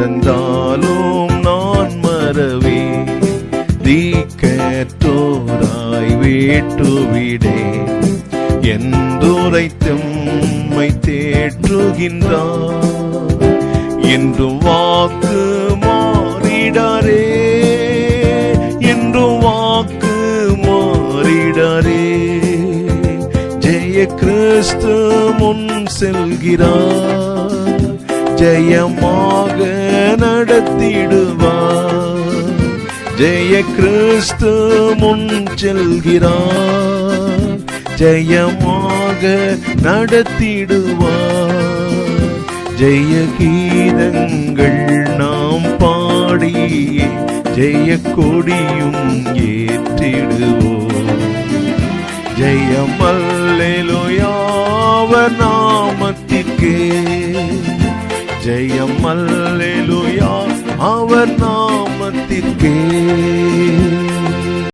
நடந்தாலும் நான் மறவே, தீக்கற்றோராய் வீட்டுவிடே, என்றுரைத்தும்மை தேற்றுகின்றார். என்றும் வாக்கு மாறிடாரே, என்றும் வாக்கு மாறிடாரே. ஜெய கிறிஸ்து முன் செல்கிறார், ஜெயமாக நடத்திடுவார். ஜெய கிறிஸ்து முன் செல்கிறார், ஜெயமாக நடத்திடுவார். ஜெய கீதங்கள் நாம் பாடி ஜெய கொடியும் ஏற்றிடுவோம். ஜெயம் அல்லேலூயா அவர் நாமத்திற்கே, ஜெயம் அல்லேலூயா அவர் நாமத்திற்கே.